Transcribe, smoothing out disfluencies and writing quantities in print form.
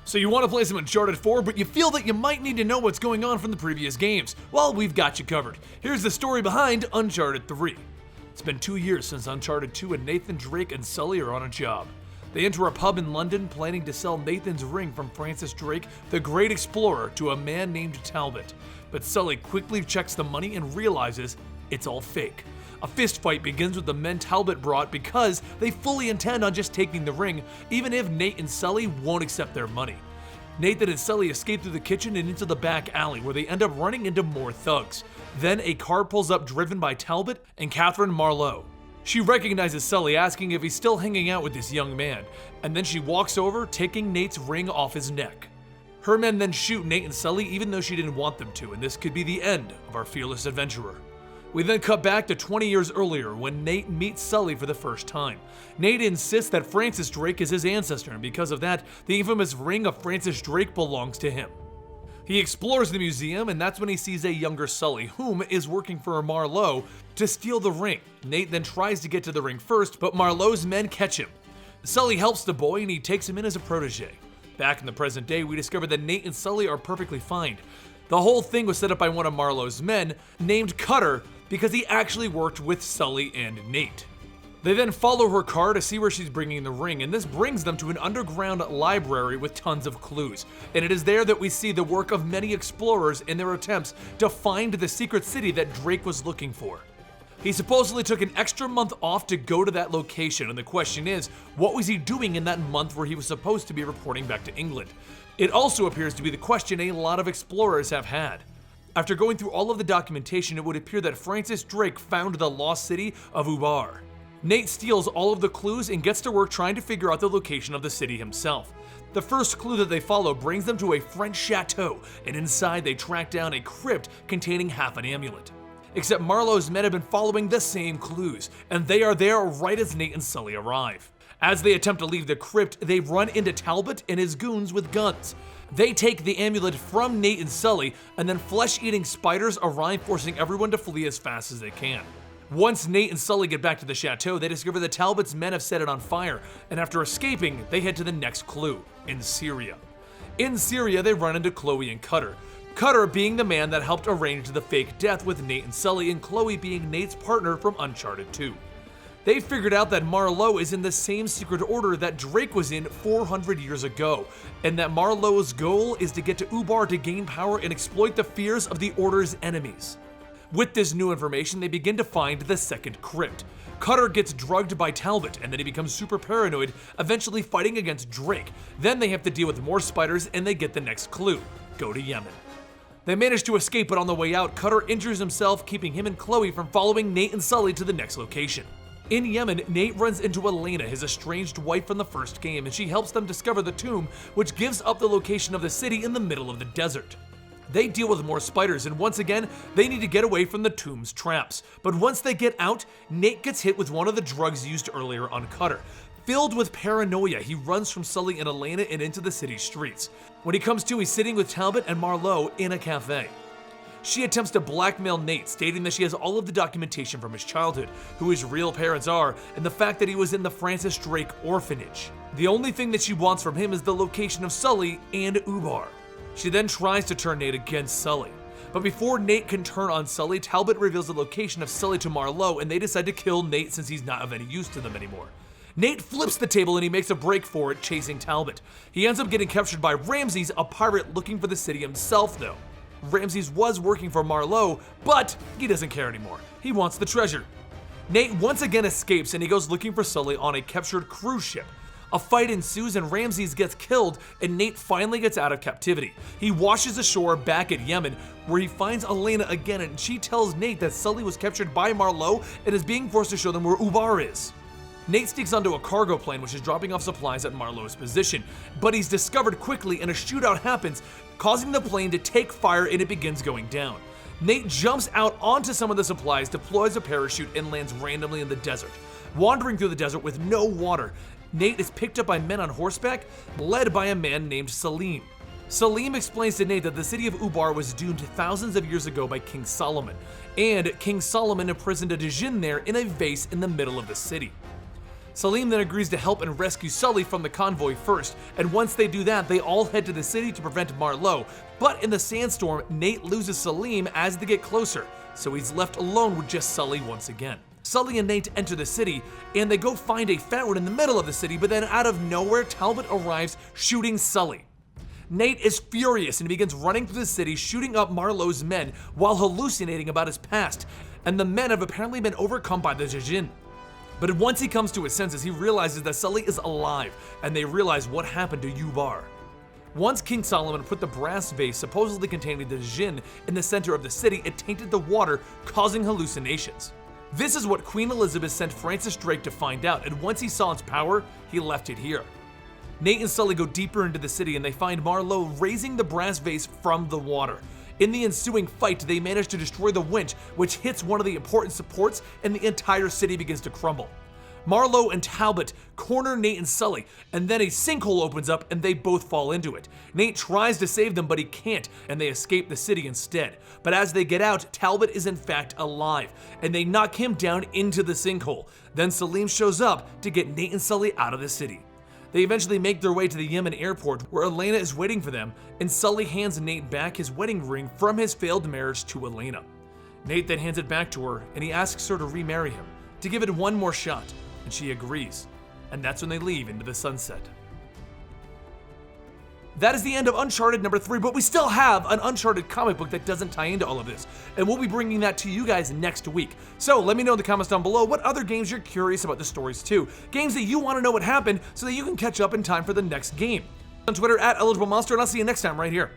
So you want to play some Uncharted 4, but you feel that you might need to know what's going on from the previous games? Well, we've got you covered. Here's the story behind Uncharted 3. It's been 2 years since Uncharted 2 and Nathan Drake and Sully are on a job. They enter a pub in London planning to sell Nathan's ring from Francis Drake, the great explorer, to a man named Talbot. But Sully quickly checks the money and realizes it's all fake. A fist fight begins with the men Talbot brought because they fully intend on just taking the ring, even if Nate and Sully won't accept their money. Nathan and Sully escape through the kitchen and into the back alley, where they end up running into more thugs. Then a car pulls up driven by Talbot and Catherine Marlowe. She recognizes Sully, asking if he's still hanging out with this young man, and then she walks over, taking Nate's ring off his neck. Her men then shoot Nate and Sully even though she didn't want them to, and this could be the end of our fearless adventurer. We then cut back to 20 years earlier when Nate meets Sully for the first time. Nate insists that Francis Drake is his ancestor, and because of that, the infamous ring of Francis Drake belongs to him. He explores the museum, and that's when he sees a younger Sully, whom is working for Marlowe, to steal the ring. Nate then tries to get to the ring first, but Marlowe's men catch him. Sully helps the boy, and he takes him in as a protege. Back in the present day, we discover that Nate and Sully are perfectly fine. The whole thing was set up by one of Marlowe's men, named Cutter, because he actually worked with Sully and Nate. They then follow her car to see where she's bringing the ring, and this brings them to an underground library with tons of clues. And it is there that we see the work of many explorers in their attempts to find the secret city that Drake was looking for. He supposedly took an extra month off to go to that location, and the question is, what was he doing in that month where he was supposed to be reporting back to England? It also appears to be the question a lot of explorers have had. After going through all of the documentation, it would appear that Francis Drake found the lost city of Hvar. Nate steals all of the clues and gets to work trying to figure out the location of the city himself. The first clue that they follow brings them to a French chateau, and inside they track down a crypt containing half an amulet. Except Marlowe's men have been following the same clues, and they are there right as Nate and Sully arrive. As they attempt to leave the crypt, they run into Talbot and his goons with guns. They take the amulet from Nate and Sully, and then flesh-eating spiders arrive, forcing everyone to flee as fast as they can. Once Nate and Sully get back to the chateau, they discover that Talbot's men have set it on fire, and after escaping, they head to the next clue, in Syria. In Syria, they run into Chloe and Cutter. Cutter being the man that helped arrange the fake death with Nate and Sully, and Chloe being Nate's partner from Uncharted 2. They figured out that Marlowe is in the same secret order that Drake was in 400 years ago, and that Marlowe's goal is to get to Hvar to gain power and exploit the fears of the Order's enemies. With this new information, they begin to find the second crypt. Cutter gets drugged by Talbot, and then he becomes super paranoid, eventually fighting against Drake. Then they have to deal with more spiders, and they get the next clue: go to Yemen. They manage to escape, but on the way out, Cutter injures himself, keeping him and Chloe from following Nate and Sully to the next location. In Yemen, Nate runs into Elena, his estranged wife from the first game, and she helps them discover the tomb, which gives up the location of the city in the middle of the desert. They deal with more spiders, and once again, they need to get away from the tomb's traps. But once they get out, Nate gets hit with one of the drugs used earlier on Cutter. Filled with paranoia, he runs from Sully and Elena and into the city streets. When he comes to, he's sitting with Talbot and Marlowe in a cafe. She attempts to blackmail Nate, stating that she has all of the documentation from his childhood, who his real parents are, and the fact that he was in the Francis Drake orphanage. The only thing that she wants from him is the location of Sully and Hvar. She then tries to turn Nate against Sully. But before Nate can turn on Sully, Talbot reveals the location of Sully to Marlowe, and they decide to kill Nate since he's not of any use to them anymore. Nate flips the table and he makes a break for it, chasing Talbot. He ends up getting captured by Ramses, a pirate looking for the city himself though. Ramses was working for Marlowe, but he doesn't care anymore. He wants the treasure. Nate once again escapes and he goes looking for Sully on a captured cruise ship. A fight ensues and Ramses gets killed, and Nate finally gets out of captivity. He washes ashore back at Yemen, where he finds Elena again, and she tells Nate that Sully was captured by Marlowe and is being forced to show them where Hvar is. Nate sneaks onto a cargo plane which is dropping off supplies at Marlowe's position, but he's discovered quickly and a shootout happens, causing the plane to take fire and it begins going down. Nate jumps out onto some of the supplies, deploys a parachute, and lands randomly in the desert. Wandering through the desert with no water, Nate is picked up by men on horseback, led by a man named Salim. Salim explains to Nate that the city of Hvar was doomed thousands of years ago by King Solomon, and King Solomon imprisoned a djinn there in a vase in the middle of the city. Salim then agrees to help and rescue Sully from the convoy first, and once they do that, they all head to the city to prevent Marlowe. But in the sandstorm, Nate loses Salim as they get closer, so he's left alone with just Sully once again. Sully and Nate enter the city, and they go find a fountain in the middle of the city, but then out of nowhere, Talbot arrives shooting Sully. Nate is furious and begins running through the city, shooting up Marlowe's men while hallucinating about his past, and the men have apparently been overcome by the Jajin. But once he comes to his senses, he realizes that Sully is alive, and they realize what happened to Hvar. Once King Solomon put the brass vase supposedly containing the Jinn in the center of the city, it tainted the water, causing hallucinations. This is what Queen Elizabeth sent Francis Drake to find out, and once he saw its power, he left it here. Nate and Sully go deeper into the city and they find Marlowe raising the brass vase from the water. In the ensuing fight, they manage to destroy the winch, which hits one of the important supports, and the entire city begins to crumble. Marlowe and Talbot corner Nate and Sully, and then a sinkhole opens up and they both fall into it. Nate tries to save them, but he can't, and they escape the city instead. But as they get out, Talbot is in fact alive, and they knock him down into the sinkhole. Then Salim shows up to get Nate and Sully out of the city. They eventually make their way to the Yemen airport, where Elena is waiting for them, and Sully hands Nate back his wedding ring from his failed marriage to Elena. Nate then hands it back to her, and he asks her to remarry him, to give it one more shot, and she agrees. And that's when they leave into the sunset. That is the end of Uncharted number 3, but we still have an Uncharted comic book that doesn't tie into all of this, and we'll be bringing that to you guys next week. So let me know in the comments down below what other games you're curious about the stories to, games that you want to know what happened so that you can catch up in time for the next game. On Twitter @EligibleMonster, and I'll see you next time right here.